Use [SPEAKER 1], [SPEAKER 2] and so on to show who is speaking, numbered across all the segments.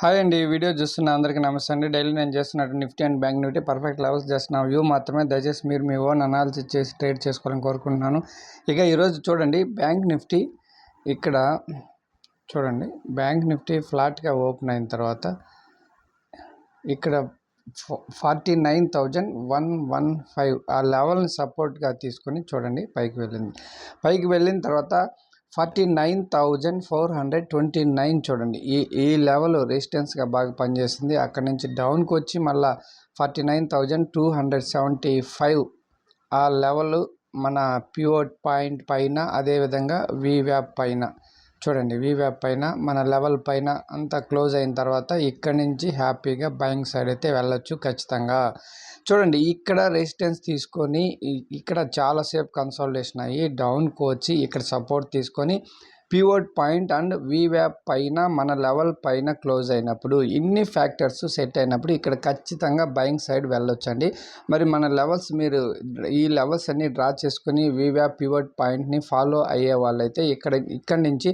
[SPEAKER 1] Hi అండి. ఈ video చూస్తున్న అందరికీ నమస్తే అండి. డైలీ నేను చేస్తున్నట్టు Nifty and bank Nifty perfect levels చేస్తున్న వ్యూ మాత్రమే. దయచేసి మీరు మీ ఓన్ అనాలిసిస్ చేసి ట్రేడ్ చేసుకోవాలని కోరుకుంటున్నాను. ఇక ఈరోజు చూడండి బ్యాంక్ నిఫ్టీ ఇక్కడ చూడండి బ్యాంక్ నిఫ్టీ ఫ్లాట్గా ఓపెన్ అయిన తర్వాత ఇక్కడ 49,115 ఆ లెవెల్ని సపోర్ట్గా తీసుకొని చూడండి పైకి వెళ్ళిన తర్వాత 49,429 చూడండి ఈ లెవెల్ రెసిస్టెన్స్గా బాగా పనిచేస్తుంది. అక్కడ నుంచి డౌన్కి వచ్చి మళ్ళీ 49,275 ఆ లెవెల్ మన పివోట్ పాయింట్ పైన, అదేవిధంగా వీవ్యాప్ పైన చూడండి వీవ్యాప్ పైన మన లెవెల్ పైన అంతా క్లోజ్ అయిన తర్వాత ఇక్కడ నుంచి హ్యాపీగా బయింగ్ సైడ్ అయితే వెళ్ళొచ్చు ఖచ్చితంగా. చూడండి ఇక్కడ రెసిస్టెన్స్ తీసుకొని ఇక్కడ చాలాసేపు కన్సాలిడేషన్ అయ్యి డౌన్కి వచ్చి ఇక్కడ సపోర్ట్ తీసుకొని పివోట్ పాయింట్ అండ్ వీవ్యాప్ పైన మన లెవెల్ పైన క్లోజ్ అయినప్పుడు ఇన్ని ఫ్యాక్టర్స్ సెట్ అయినప్పుడు ఇక్కడ ఖచ్చితంగా బయింగ్ సైడ్ వెళ్ళొచ్చండి. మరి మన లెవెల్స్ మీరు ఈ లెవెల్స్ అన్ని డ్రా చేసుకొని వీవ్యాప్ పివోట్ పాయింట్ని ఫాలో అయ్యే వాళ్ళైతే ఇక్కడ నుంచి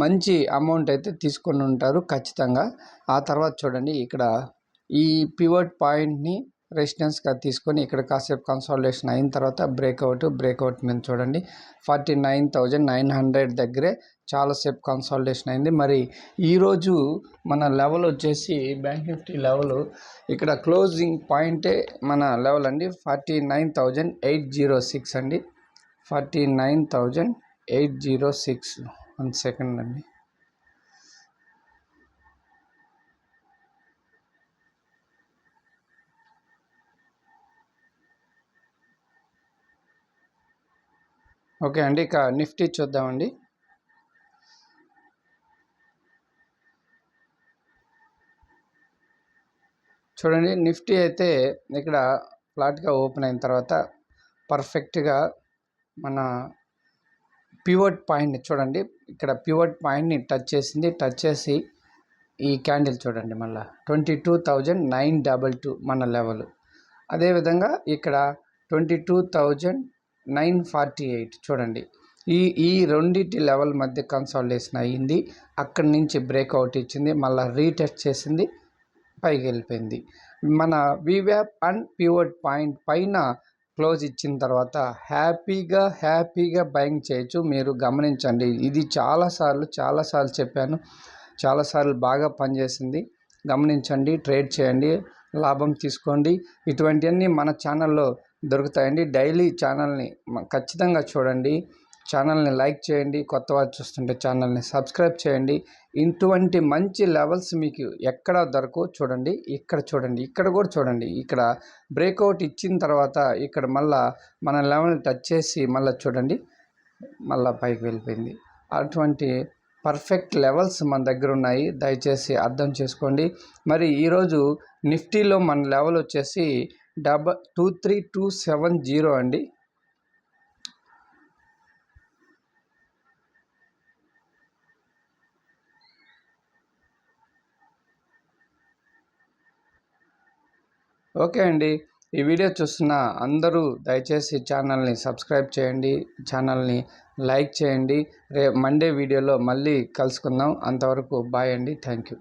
[SPEAKER 1] మంచి అమౌంట్ అయితే తీసుకొని ఉంటారు ఖచ్చితంగా. ఆ తర్వాత చూడండి ఇక్కడ ఈ పివోట్ పాయింట్ని రెసిస్టెన్స్గా తీసుకొని ఇక్కడ కాసేపు కన్సాలిడేషన్ అయిన తర్వాత బ్రేక్అవుట్ మీద చూడండి 49,900 దగ్గరే చాలాసేపు కన్సాలిడేషన్ అయింది. మరి ఈరోజు మన లెవెల్ వచ్చేసి బ్యాంక్ నిఫ్టీ లెవెల్ ఇక్కడ క్లోజింగ్ పాయింటే మన లెవెల్ అండి 49,806 అండి. 49,806 1 సెకండ్ అండి. ఓకే అండి, ఇక నిఫ్టీ చూద్దామండి. చూడండి నిఫ్టీ అయితే ఇక్కడ ఫ్లాట్గా ఓపెన్ అయిన తర్వాత పర్ఫెక్ట్గా మన పివోట్ పాయింట్ని చూడండి ఇక్కడ పివోట్ పాయింట్ని టచ్ చేసి ఈ క్యాండిల్ చూడండి మళ్ళీ 22,922 మన లెవెల్. అదేవిధంగా ఇక్కడ 22,948 చూడండి ఈ రెండింటి లెవెల్ మధ్య కన్సాలిడేషన్ అయ్యింది. అక్కడి నుంచి బ్రేక్అవుట్ ఇచ్చింది, మళ్ళీ రీటెస్ట్ చేసింది, పైకి వెళ్ళిపోయింది. మన వీవ్యాప్ అండ్ పివోట్ పాయింట్ పైన క్లోజ్ ఇచ్చిన తర్వాత హ్యాపీగా బయింగ్ చేయొచ్చు. మీరు గమనించండి, ఇది చాలాసార్లు చెప్పాను, చాలాసార్లు బాగా పనిచేసింది. గమనించండి, ట్రేడ్ చేయండి, లాభం తీసుకోండి. ఇటువంటివన్నీ మన ఛానల్లో దొరుకుతాయండి. డైలీ ఛానల్ని ఖచ్చితంగా చూడండి, ఛానల్ని లైక్ చేయండి, కొత్త వారు చూస్తుంటే ఛానల్ని సబ్స్క్రైబ్ చేయండి. ఇటువంటి మంచి లెవెల్స్ మీకు ఎక్కడ దొరకవు చూడండి. ఇక్కడ కూడా చూడండి, ఇక్కడ బ్రేక్అవుట్ ఇచ్చిన తర్వాత ఇక్కడ మళ్ళా మన లెవెల్ని టచ్ చేసి మళ్ళీ చూడండి మళ్ళీ పైకి వెళ్ళిపోయింది. అటువంటి పర్ఫెక్ట్ లెవెల్స్ మన దగ్గర ఉన్నాయి, దయచేసి అర్థం చేసుకోండి. మరి ఈరోజు నిఫ్టీలో మన లెవెల్ వచ్చేసి 23270 అండి. ఓకే అండి, ఈ వీడియో చూస్తున్న అందరూ దయచేసి ఛానల్ని సబ్స్క్రైబ్ చేయండి, ఛానల్ని లైక్ చేయండి. మండే వీడియోలో మళ్ళీ కలుసుకుందాం. అంతవరకు బాయ్ అండి. Thank you.